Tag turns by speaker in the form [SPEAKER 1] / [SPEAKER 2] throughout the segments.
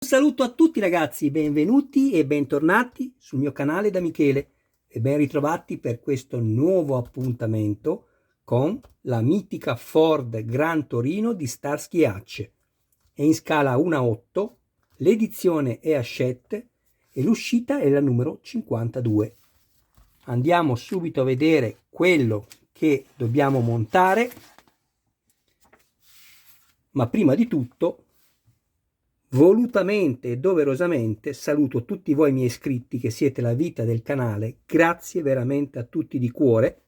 [SPEAKER 1] Un saluto a tutti ragazzi, benvenuti e bentornati sul mio canale da Michele e ben ritrovati per questo nuovo appuntamento con la mitica Ford Gran Torino di Starsky Hutch. È in scala 1:8, l'edizione è a Hachette e l'uscita è la numero 52. Andiamo subito a vedere quello che dobbiamo montare, ma prima di tutto volutamente e doverosamente saluto tutti voi miei iscritti che siete la vita del canale, grazie veramente a tutti di cuore,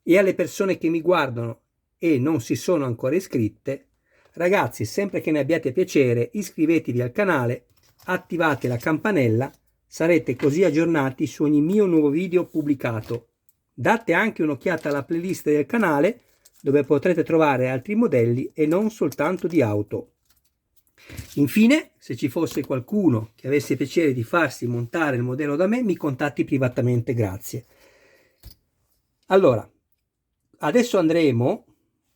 [SPEAKER 1] e alle persone che mi guardano e non si sono ancora iscritte, ragazzi, sempre che ne abbiate piacere, iscrivetevi al canale, attivate la campanella, sarete così aggiornati su ogni mio nuovo video pubblicato. Date anche un'occhiata alla playlist del canale dove potrete trovare altri modelli e non soltanto di auto. Infine, se ci fosse qualcuno che avesse piacere di farsi montare il modello da me, mi contatti privatamente, grazie. Allora, adesso andremo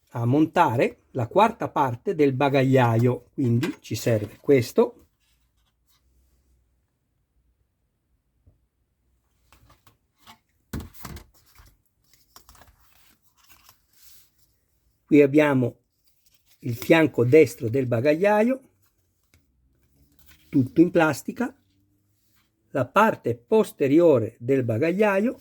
[SPEAKER 1] a montare la quarta parte del bagagliaio, quindi ci serve questo. Qui abbiamo il fianco destro del bagagliaio, tutto in plastica, la parte posteriore del bagagliaio,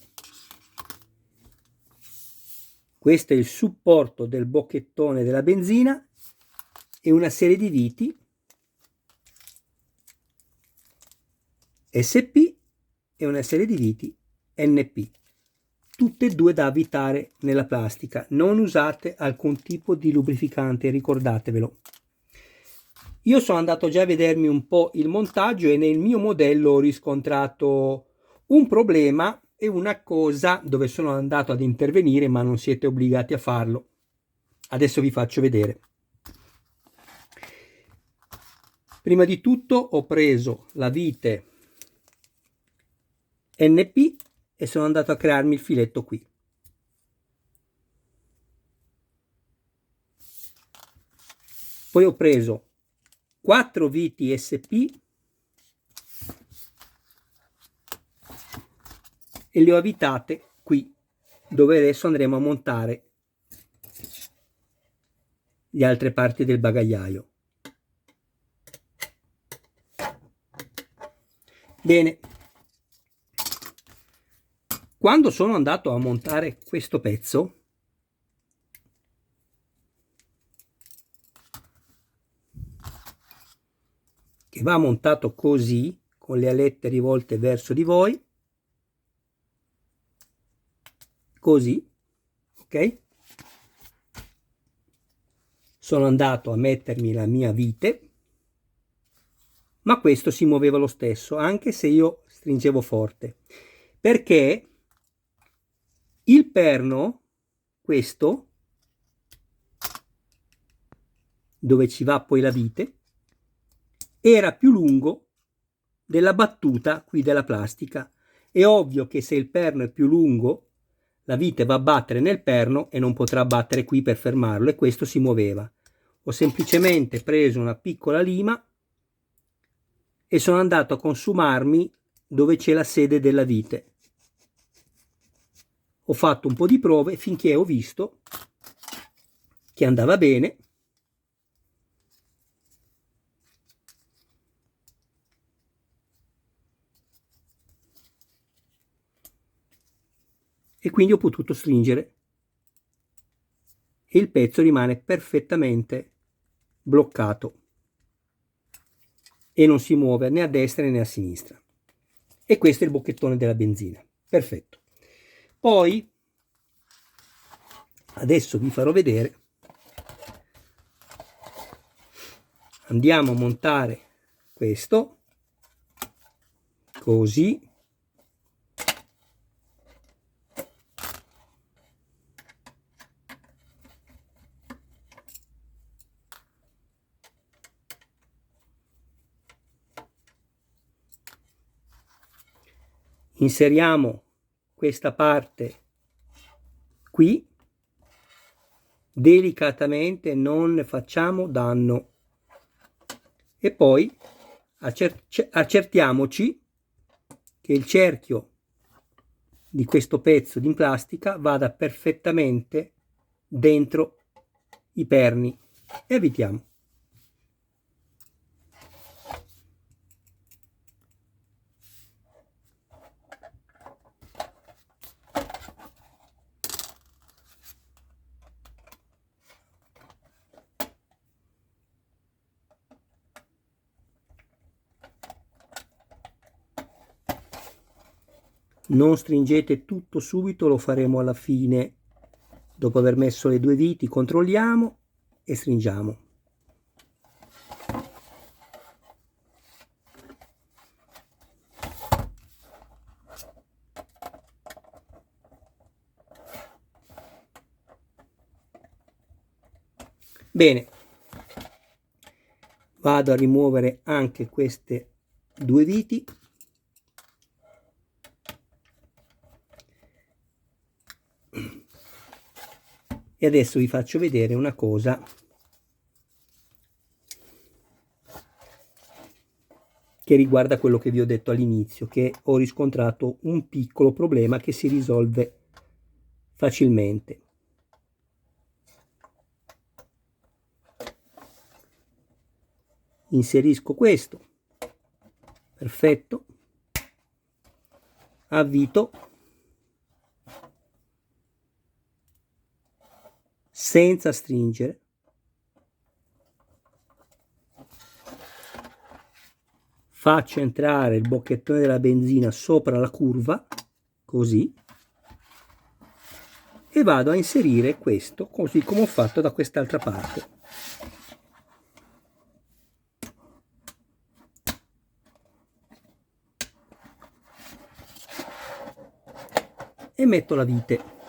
[SPEAKER 1] questo è il supporto del bocchettone della benzina e una serie di viti SP e una serie di viti NP, tutte e due da avvitare nella plastica. Non usate alcun tipo di lubrificante, ricordatevelo. Io sono andato già a vedermi un po' il montaggio e nel mio modello ho riscontrato un problema e una cosa dove sono andato ad intervenire, ma non siete obbligati a farlo. Adesso vi faccio vedere. Prima di tutto ho preso la vite NP e sono andato a crearmi il filetto qui. Poi ho preso 4 viti SP e le ho avvitate qui, dove adesso andremo a montare le altre parti del bagagliaio. Bene, quando sono andato a montare questo pezzo, che va montato così, con le alette rivolte verso di voi, così, ok? Sono andato a mettermi la mia vite, ma questo si muoveva lo stesso, anche se io stringevo forte, perché il perno, questo, dove ci va poi la vite, era più lungo della battuta qui della plastica. È ovvio che se il perno è più lungo, la vite va a battere nel perno e non potrà battere qui per fermarlo, e questo si muoveva. Ho semplicemente preso una piccola lima e sono andato a consumarmi dove c'è la sede della vite. Ho fatto un po' di prove finché ho visto che andava bene. E quindi ho potuto stringere e il pezzo rimane perfettamente bloccato e non si muove né a destra né a sinistra. E questo è il bocchettone della benzina, perfetto. Poi adesso vi farò vedere, andiamo a montare questo così. Inseriamo questa parte qui, delicatamente, non ne facciamo danno, e poi accertiamoci che il cerchio di questo pezzo di plastica vada perfettamente dentro i perni e avvitiamo. Non stringete tutto subito, lo faremo alla fine. Dopo aver messo le due viti, controlliamo e stringiamo. Bene, vado a rimuovere anche queste due viti. E adesso vi faccio vedere una cosa che riguarda quello che vi ho detto all'inizio, che ho riscontrato un piccolo problema che si risolve facilmente. Inserisco questo, perfetto, avvito, senza stringere, faccio entrare il bocchettone della benzina sopra la curva, così, e vado a inserire questo, così come ho fatto da quest'altra parte. E metto la vite.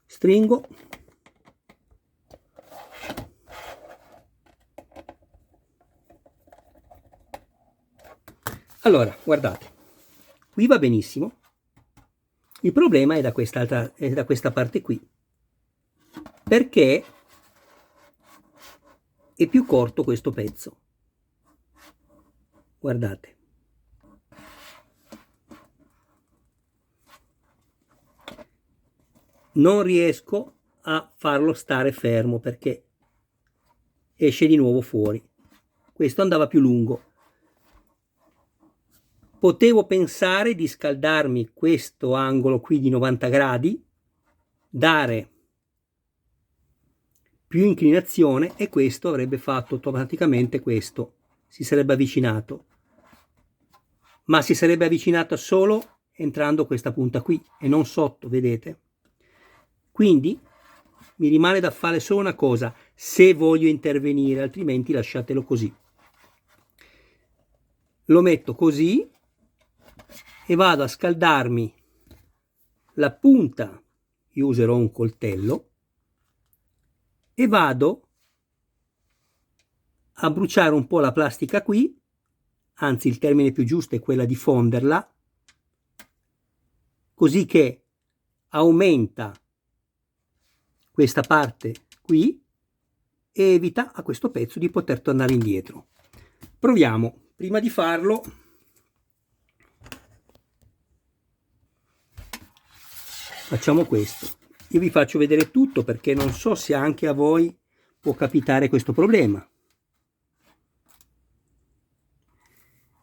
[SPEAKER 1] Stringo. Allora, guardate, qui va benissimo. Il problema è da questa parte qui, perché è più corto questo pezzo. Guardate. Non riesco a farlo stare fermo perché esce di nuovo fuori. Questo andava più lungo. Potevo pensare di scaldarmi questo angolo qui di 90 gradi, dare più inclinazione e questo avrebbe fatto automaticamente questo, si sarebbe avvicinato, ma si sarebbe avvicinato solo entrando questa punta qui e non sotto, vedete? Quindi mi rimane da fare solo una cosa, se voglio intervenire, altrimenti lasciatelo così. Lo metto così e vado a scaldarmi la punta, io userò un coltello, e vado a bruciare un po' la plastica qui, anzi il termine più giusto è quella di fonderla, così che aumenta questa parte qui e evita a questo pezzo di poter tornare indietro. Proviamo. Prima di farlo facciamo questo. Io vi faccio vedere tutto perché non so se anche a voi può capitare questo problema.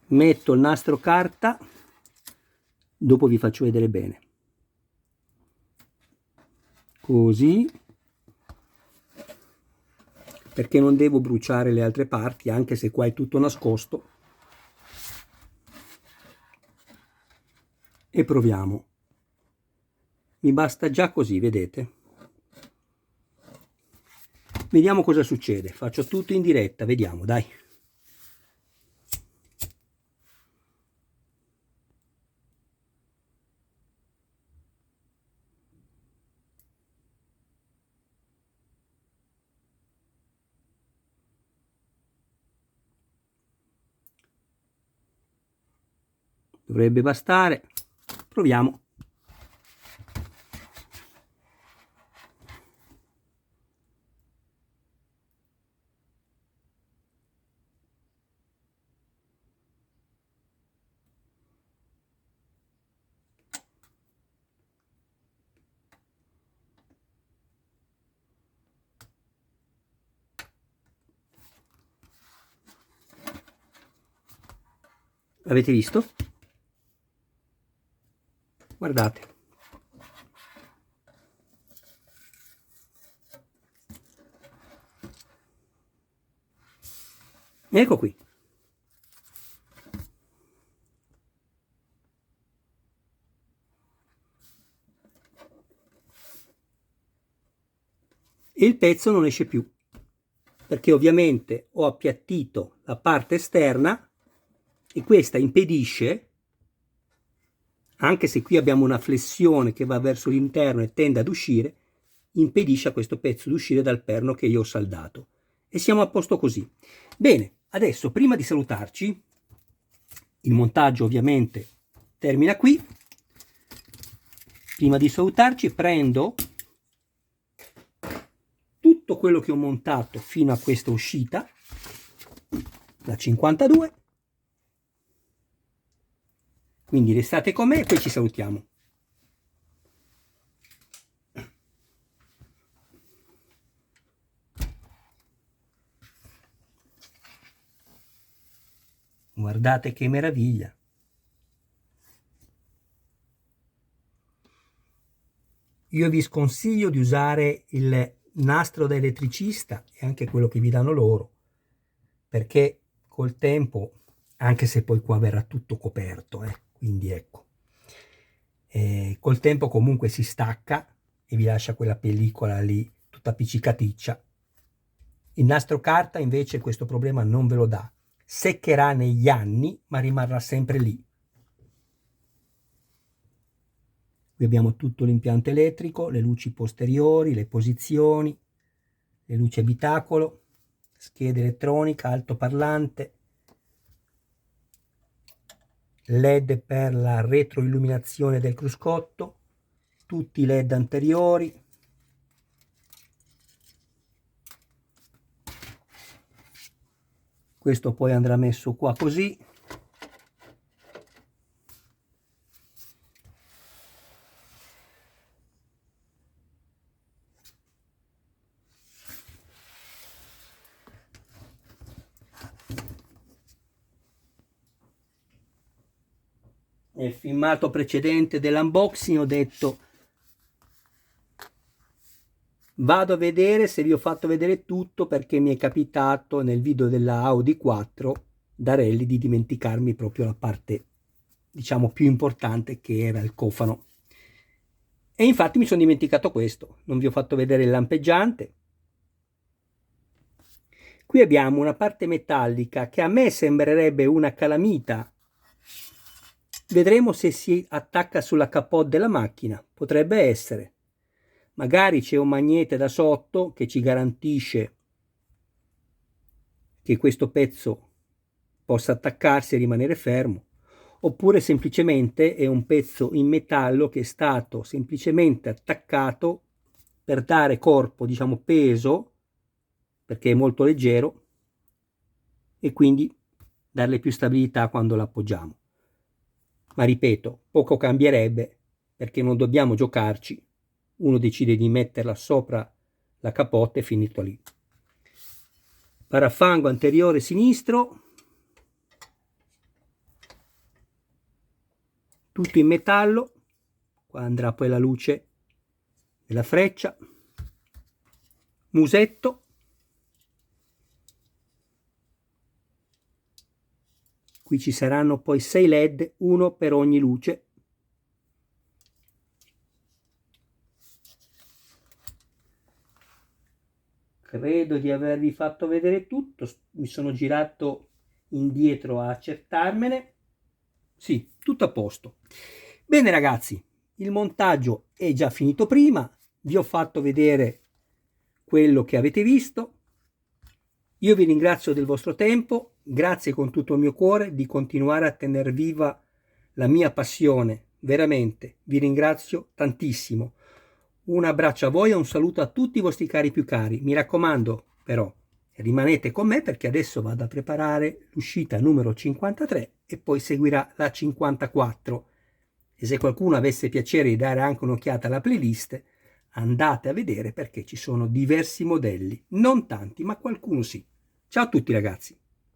[SPEAKER 1] Metto il nastro carta, dopo vi faccio vedere bene. Così, perché non devo bruciare le altre parti, anche se qua è tutto nascosto. E proviamo. Mi basta già così, vedete? Vediamo cosa succede. Faccio tutto in diretta, vediamo, dai. Dovrebbe bastare. Proviamo. Avete visto? Guardate. Ecco qui. E il pezzo non esce più, perché ovviamente ho appiattito la parte esterna e questa impedisce, anche se qui abbiamo una flessione che va verso l'interno e tende ad uscire, impedisce a questo pezzo di uscire dal perno che io ho saldato. E siamo a posto così. Bene, adesso prima di salutarci, il montaggio ovviamente termina qui. Prima di salutarci prendo tutto quello che ho montato fino a questa uscita, la 52. Quindi restate con me e poi ci salutiamo. Guardate che meraviglia. Io vi sconsiglio di usare il nastro da elettricista e anche quello che vi danno loro, perché col tempo, anche se poi qua verrà tutto coperto, quindi ecco, col tempo comunque si stacca e vi lascia quella pellicola lì tutta appiccicaticcia. Il nastro carta invece questo problema non ve lo dà, seccherà negli anni ma rimarrà sempre lì. Qui abbiamo tutto l'impianto elettrico, le luci posteriori, le posizioni, le luci abitacolo, scheda elettronica, altoparlante, LED per la retroilluminazione del cruscotto, tutti i LED anteriori, questo poi andrà messo qua così. Nel filmato precedente dell'unboxing ho detto vado a vedere se vi ho fatto vedere tutto, perché mi è capitato nel video della Audi 4 da rally di dimenticarmi proprio la parte, diciamo, più importante, che era il cofano. E infatti mi sono dimenticato questo, non vi ho fatto vedere il lampeggiante. Qui abbiamo una parte metallica che a me sembrerebbe una calamita. Vedremo se si attacca sulla capote della macchina, potrebbe essere. Magari c'è un magnete da sotto che ci garantisce che questo pezzo possa attaccarsi e rimanere fermo, oppure semplicemente è un pezzo in metallo che è stato semplicemente attaccato per dare corpo, diciamo peso, perché è molto leggero, e quindi darle più stabilità quando l'appoggiamo. Ma ripeto, poco cambierebbe, perché non dobbiamo giocarci. Uno decide di metterla sopra la capote e finito lì. Parafango anteriore sinistro, tutto in metallo. Qua andrà poi la luce della freccia. Musetto. Qui ci saranno poi 6 LED, uno per ogni luce. Credo di avervi fatto vedere tutto, mi sono girato indietro a accertarmene. Sì, tutto a posto. Bene ragazzi, il montaggio è già finito prima, vi ho fatto vedere quello che avete visto. Io vi ringrazio del vostro tempo, grazie con tutto il mio cuore di continuare a tenere viva la mia passione, veramente, vi ringrazio tantissimo. Un abbraccio a voi e un saluto a tutti i vostri cari più cari. Mi raccomando, però, rimanete con me perché adesso vado a preparare l'uscita numero 53 e poi seguirà la 54. E se qualcuno avesse piacere di dare anche un'occhiata alla playlist, andate a vedere perché ci sono diversi modelli, non tanti, ma qualcuno sì. Ciao a tutti ragazzi!